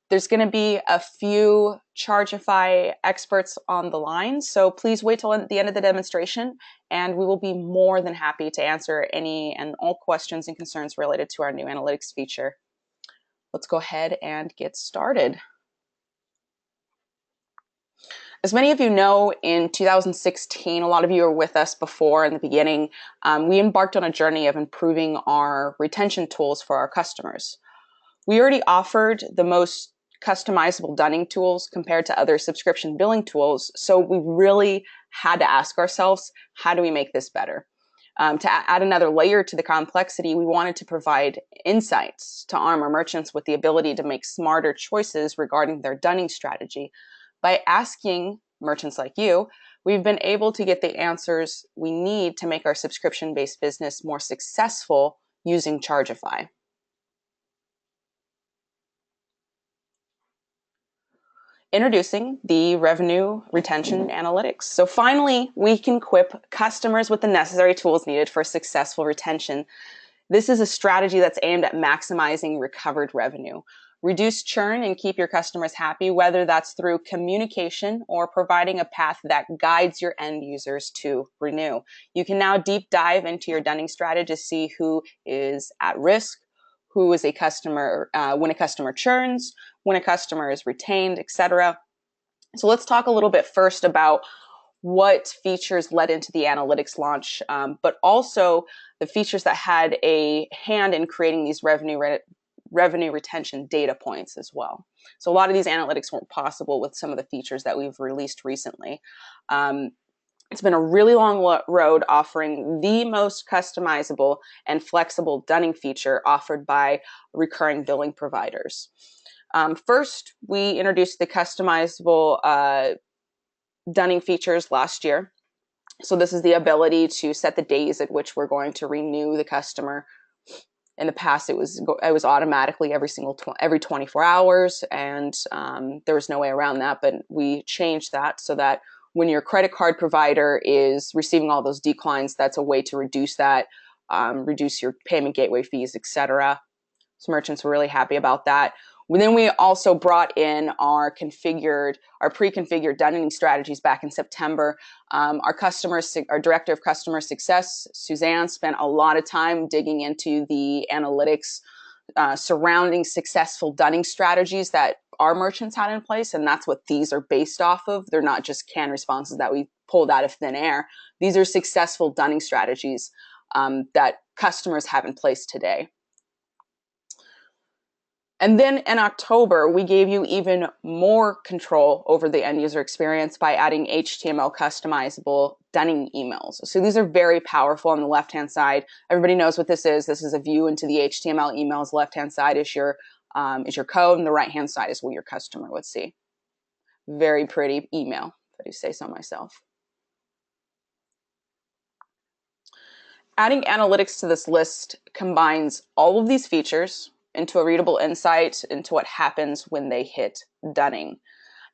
There's going to be a few Chargify experts on the line, so please wait till the end of the demonstration, and we will be more than happy to answer any and all questions and concerns related to our new analytics feature. Let's go ahead and get started. As many of you know, in 2016, a lot of you were with us before in the beginning, we embarked on a journey of improving our retention tools for our customers. We already offered the most customizable dunning tools compared to other subscription billing tools, so we really had to ask ourselves, how do we make this better? To add another layer to the complexity, we wanted to provide insights to arm our merchants with the ability to make smarter choices regarding their dunning strategy. By asking merchants like you, we've been able to get the answers we need to make our subscription-based business more successful using Chargify. Introducing the revenue retention analytics. So finally, we can equip customers with the necessary tools needed for successful retention. This is a strategy that's aimed at maximizing recovered revenue. Reduce churn and keep your customers happy, whether that's through communication or providing a path that guides your end users to renew. You can now deep dive into your dunning strategy to see who is at risk, who is a customer, when a customer churns, when a customer is retained, etc. So let's talk a little bit first about what features led into the analytics launch, but also the features that had a hand in creating these revenue retention data points as well. So a lot of these analytics weren't possible with some of the features that we've released recently. It's been a really long road offering the most customizable and flexible dunning feature offered by recurring billing providers. First, we introduced the customizable dunning features last year. So this is the ability to set the days at which we're going to renew the customer. In the past, it was automatically every 24 hours, and there was no way around that. But we changed that so that when your credit card provider is receiving all those declines, that's a way to reduce that, reduce your payment gateway fees, etc. So merchants were really happy about that. Then we also brought in our pre-configured dunning strategies back in September. Our director of customer success, Suzanne, spent a lot of time digging into the analytics surrounding successful dunning strategies that our merchants had in place, and that's what these are based off of. They're not just canned responses that we pulled out of thin air. These are successful dunning strategies that customers have in place today. And then in October, we gave you even more control over the end user experience by adding HTML customizable dunning emails. So these are very powerful on the left-hand side. Everybody knows what this is. This is a view into the HTML emails. Left-hand side is your code, and the right-hand side is what your customer would see. Very pretty email, if I do say so myself. Adding analytics to this list combines all of these features into a readable insight into what happens when they hit dunning.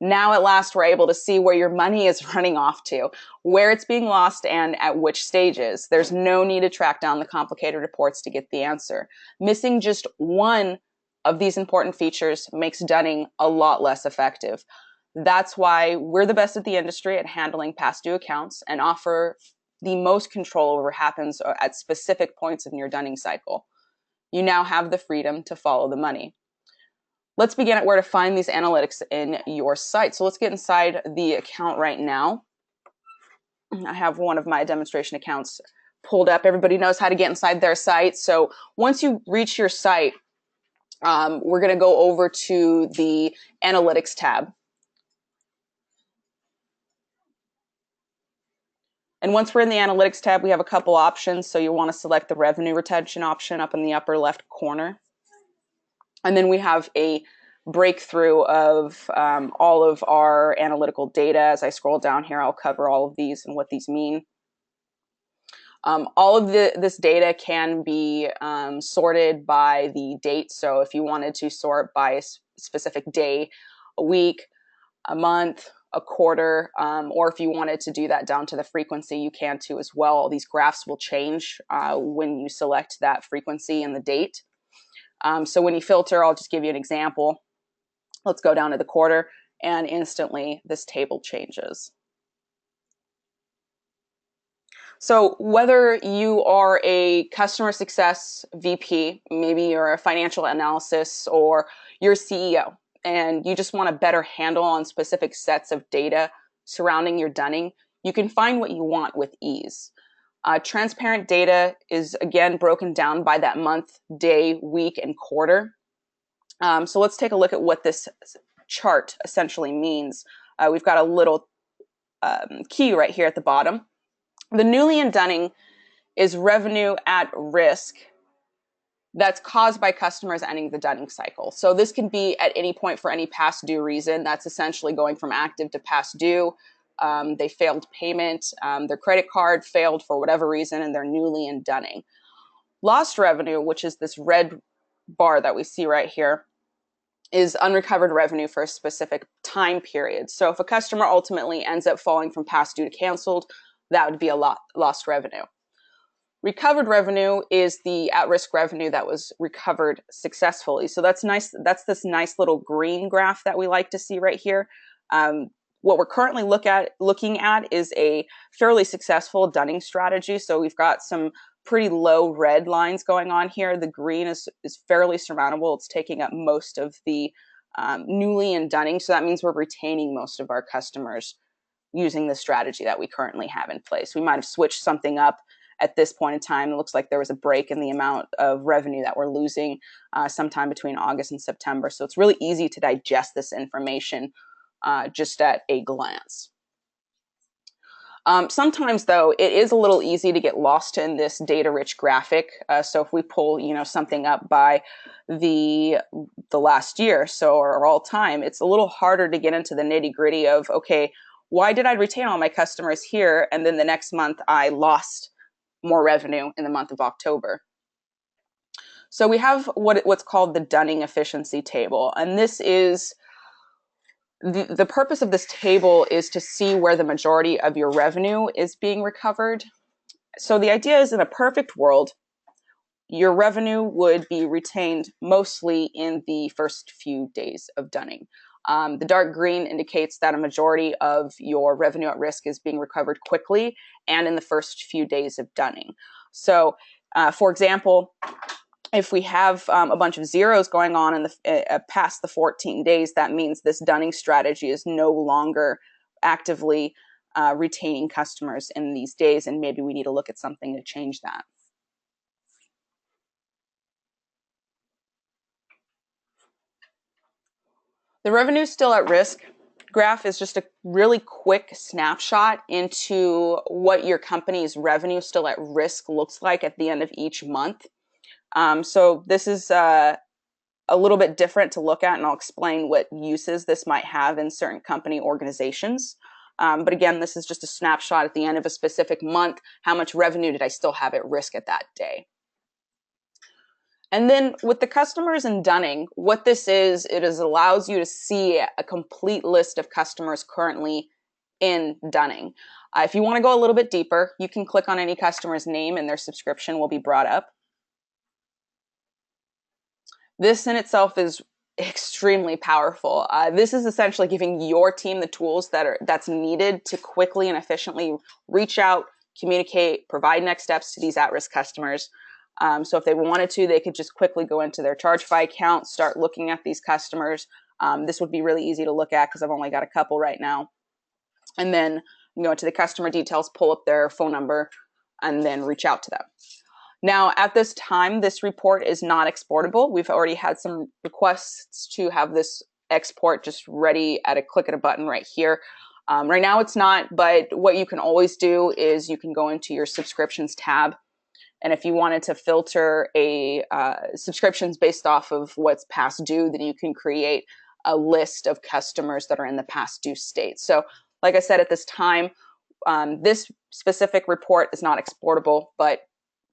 Now at last we're able to see where your money is running off to, where it's being lost, and at which stages. There's no need to track down the complicated reports to get the answer. Missing just one of these important features makes dunning a lot less effective. That's why we're the best at the industry at handling past due accounts and offer the most control over what happens at specific points in your dunning cycle. You now have the freedom to follow the money. Let's begin at where to find these analytics in your site. So let's get inside the account right now. I have one of my demonstration accounts pulled up. Everybody knows how to get inside their site. So once you reach your site, we're going to go over to the Analytics tab. And once we're in the Analytics tab, we have a couple options. So you want to select the Revenue Retention option up in the upper left corner. And then we have a breakthrough of all of our analytical data. As I scroll down here, I'll cover all of these and what these mean. All of this data can be sorted by the date. So if you wanted to sort by a specific day, a week, a month, a quarter, or if you wanted to do that down to the frequency, you can too as well. These graphs will change when you select that frequency and the date. So when you filter, I'll just give you an example. Let's go down to the quarter, and instantly this table changes. So whether you are a customer success VP, maybe you're a financial analysis, or you're a CEO, and you just want a better handle on specific sets of data surrounding your dunning, you can find what you want with ease. Transparent data is, again, broken down by that month, day, week, and quarter. So let's take a look at what this chart essentially means. We've got a little key right here at the bottom. The newly in dunning is revenue at risk that's caused by customers ending the dunning cycle. So this can be at any point for any past due reason. That's essentially going from active to past due. They failed payment, their credit card failed for whatever reason, and they're newly in dunning. Lost revenue, which is this red bar that we see right here, is unrecovered revenue for a specific time period. So if a customer ultimately ends up falling from past due to canceled, that would be a lost revenue. Recovered revenue is the at-risk revenue that was recovered successfully. So that's nice. That's this nice little green graph that we like to see right here. What we're currently looking at is a fairly successful dunning strategy. So we've got some pretty low red lines going on here. The green is fairly surmountable. It's taking up most of the newly in dunning. So that means we're retaining most of our customers using the strategy that we currently have in place. We might have switched something up at this point in time. It looks like there was a break in the amount of revenue that we're losing sometime between August and September. So it's really easy to digest this information just at a glance. Sometimes, though, it is a little easy to get lost in this data-rich graphic. So if we pull, something up by the last year, or all time, it's a little harder to get into the nitty-gritty of, okay, why did I retain all my customers here, and then the next month I lost more revenue in the month of October? So we have what's called the Dunning efficiency table, and this is the purpose of this table is to see where the majority of your revenue is being recovered. So the idea is, in a perfect world, your revenue would be retained mostly in the first few days of dunning. The dark green indicates that a majority of your revenue at risk is being recovered quickly and in the first few days of dunning. So, for example, if we have a bunch of zeros going on in the past the 14 days, that means this dunning strategy is no longer actively retaining customers in these days, and maybe we need to look at something to change that. The revenue still at risk graph is just a really quick snapshot into what your company's revenue still at risk looks like at the end of each month. So this is a little bit different to look at, and I'll explain what uses this might have in certain company organizations. But again, this is just a snapshot at the end of a specific month. How much revenue did I still have at risk at that day? And then with the customers in dunning, what this is, allows you to see a complete list of customers currently in dunning. If you want to go a little bit deeper, you can click on any customer's name and their subscription will be brought up. This in itself is extremely powerful. This is essentially giving your team the tools that's needed to quickly and efficiently reach out, communicate, provide next steps to these at-risk customers. So if they wanted to, they could just quickly go into their Chargify account, start looking at these customers. This would be really easy to look at because I've only got a couple right now. And then go into the customer details, pull up their phone number, and then reach out to them. Now, at this time, this report is not exportable. We've already had some requests to have this export just ready at a click of a button right here. Right now it's not, but what you can always do is you can go into your subscriptions tab. And if you wanted to filter subscriptions based off of what's past due, then you can create a list of customers that are in the past due state. So like I said, at this time, this specific report is not exportable, but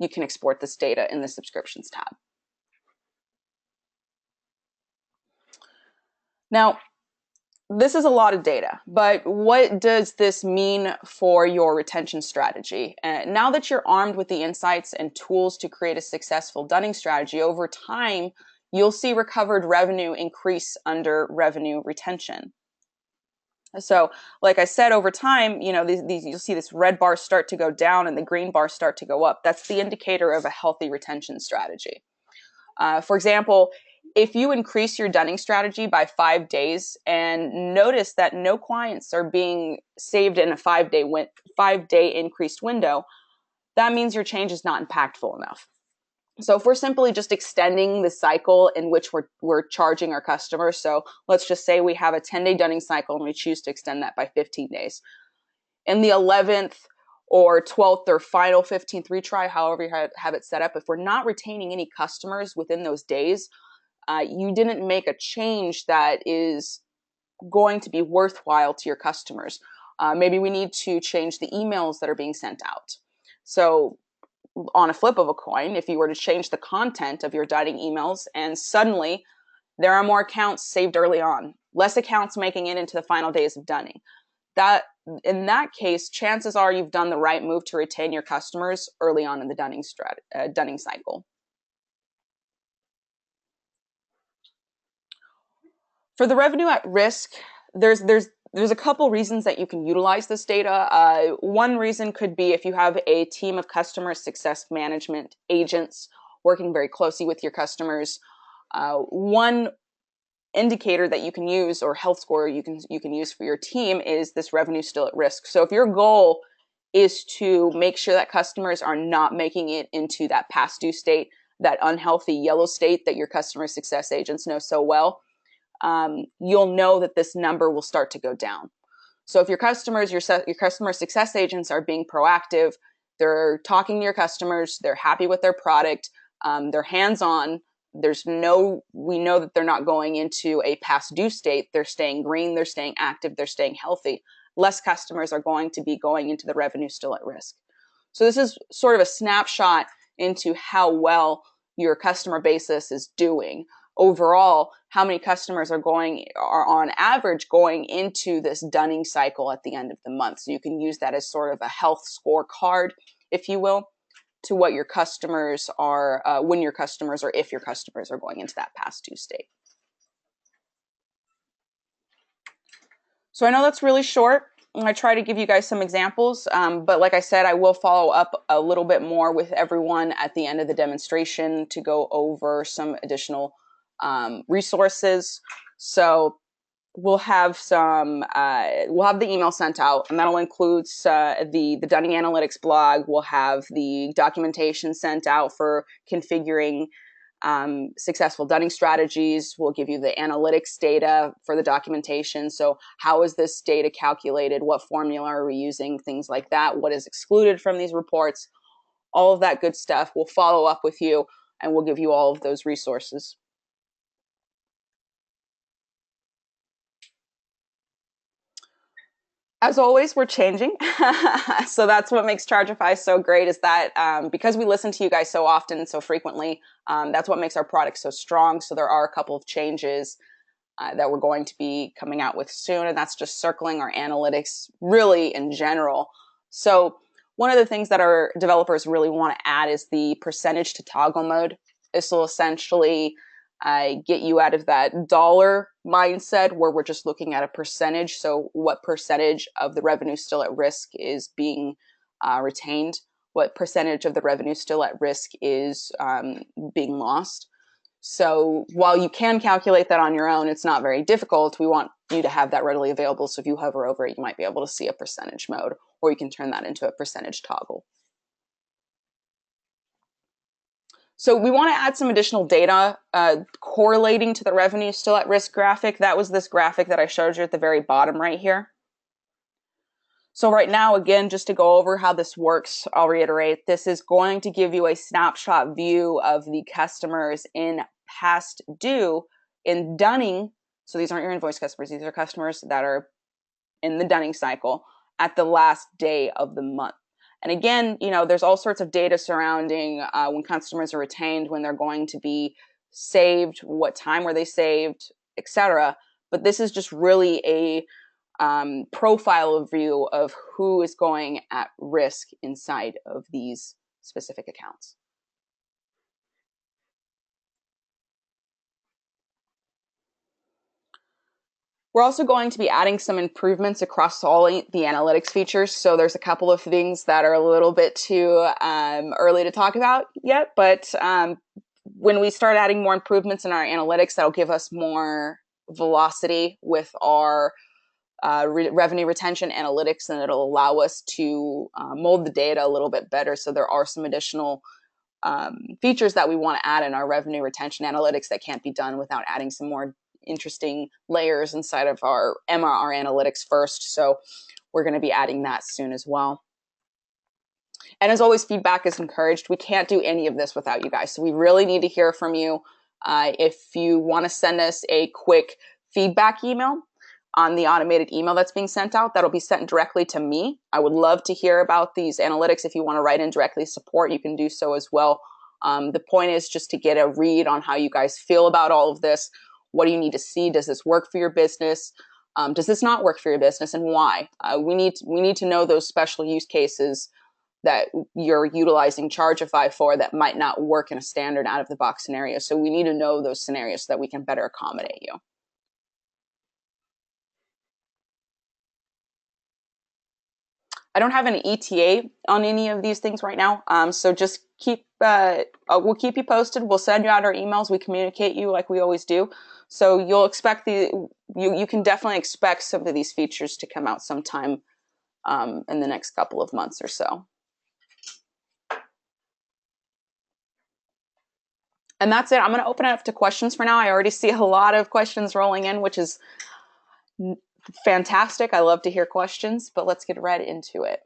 you can export this data in the subscriptions tab. Now, this is a lot of data, but what does this mean for your retention strategy? Now that you're armed with the insights and tools to create a successful dunning strategy, over time, you'll see recovered revenue increase under revenue retention. So, like I said, over time, you'll see this red bar start to go down and the green bar start to go up. That's the indicator of a healthy retention strategy. For example, if you increase your Dunning strategy by 5 days and notice that no clients are being saved in a 5-day increased window, that means your change is not impactful enough. So if we're simply just extending the cycle in which we're charging our customers, so let's just say we have a 10-day Dunning cycle and we choose to extend that by 15 days. In the 11th or 12th or final 15th retry, however you have it set up, if we're not retaining any customers within those days, you didn't make a change that is going to be worthwhile to your customers. Maybe we need to change the emails that are being sent out. So on a flip of a coin, if you were to change the content of your Dunning emails and suddenly there are more accounts saved early on, less accounts making it into the final days of Dunning, in that case, chances are you've done the right move to retain your customers early on in the Dunning cycle. For the revenue at risk, there's a couple reasons that you can utilize this data. One reason could be if you have a team of customer success management agents working very closely with your customers. One indicator that you can use, or health score you can use for your team, is this revenue still at risk. So if your goal is to make sure that customers are not making it into that past due state, that unhealthy yellow state that your customer success agents know so well, you'll know that this number will start to go down. So if your customer success agents are being proactive, they're talking to your customers, they're happy with their product, they're hands-on, we know that they're not going into a past due state, they're staying green, they're staying active, they're staying healthy, less customers are going to be going into the revenue still at risk. So this is sort of a snapshot into how well your customer basis is doing. Overall, how many customers are on average going into this Dunning cycle at the end of the month. So you can use that as sort of a health scorecard, if you will, to what your customers are, when your customers or if your customers are going into that past due state. So I know that's really short. I try to give you guys some examples, but like I said, I will follow up a little bit more with everyone at the end of the demonstration to go over some additional resources. So we'll have the email sent out, and that'll include the Dunning Analytics blog. We'll have the documentation sent out for configuring successful Dunning strategies. We'll give you the analytics data for the documentation. So how is this data calculated? What formula are we using? Things like that. What is excluded from these reports? All of that good stuff. We'll follow up with you, and we'll give you all of those resources. As always, we're changing. So that's what makes Chargify so great, is that because we listen to you guys so often and so frequently, that's what makes our product so strong. So there are a couple of changes that we're going to be coming out with soon, and that's just circling our analytics really in general. So one of the things that our developers really want to add is the percentage to toggle mode. This will essentially get you out of that dollar mindset where we're just looking at a percentage. So what percentage of the revenue still at risk is being retained? What percentage of the revenue still at risk is being lost? So while you can calculate that on your own, it's not very difficult. We want you to have that readily available. So if you hover over it, you might be able to see a percentage mode, or you can turn that into a percentage toggle. So we want to add some additional data correlating to the revenue still at risk graphic. That was this graphic that I showed you at the very bottom right here. So right now, again, just to go over how this works, I'll reiterate, this is going to give you a snapshot view of the customers in past due in Dunning. So these aren't your invoice customers. These are customers that are in the Dunning cycle at the last day of the month. And again, there's all sorts of data surrounding when customers are retained, when they're going to be saved, what time were they saved, etc. But this is just really a profile view of who is going at risk inside of these specific accounts. We're also going to be adding some improvements across all the analytics features. So there's a couple of things that are a little bit too early to talk about yet, but when we start adding more improvements in our analytics, that'll give us more velocity with our revenue retention analytics, and it'll allow us to mold the data a little bit better. So there are some additional features that we want to add in our revenue retention analytics that can't be done without adding some more interesting layers inside of our MRR analytics first. So we're going to be adding that soon as well. And as always, feedback is encouraged. We can't do any of this without you guys. So we really need to hear from you. If you want to send us a quick feedback email on the automated email that's being sent out, that'll be sent directly to me. I would love to hear about these analytics. If you want to write in directly support, you can do so as well. The point is just to get a read on how you guys feel about all of this. What do you need to see? Does this work for your business? Does this not work for your business, and why? We need to know those special use cases that you're utilizing Chargify for that might not work in a standard out-of-the-box scenario. So we need to know those scenarios so that we can better accommodate you. I don't have an ETA on any of these things right now. So just we'll keep you posted. We'll send you out our emails. We communicate you like we always do. So you'll expect you can definitely expect some of these features to come out sometime in the next couple of months or so. And that's it. I'm going to open it up to questions for now. I already see a lot of questions rolling in, which is fantastic. I love to hear questions, but let's get right into it.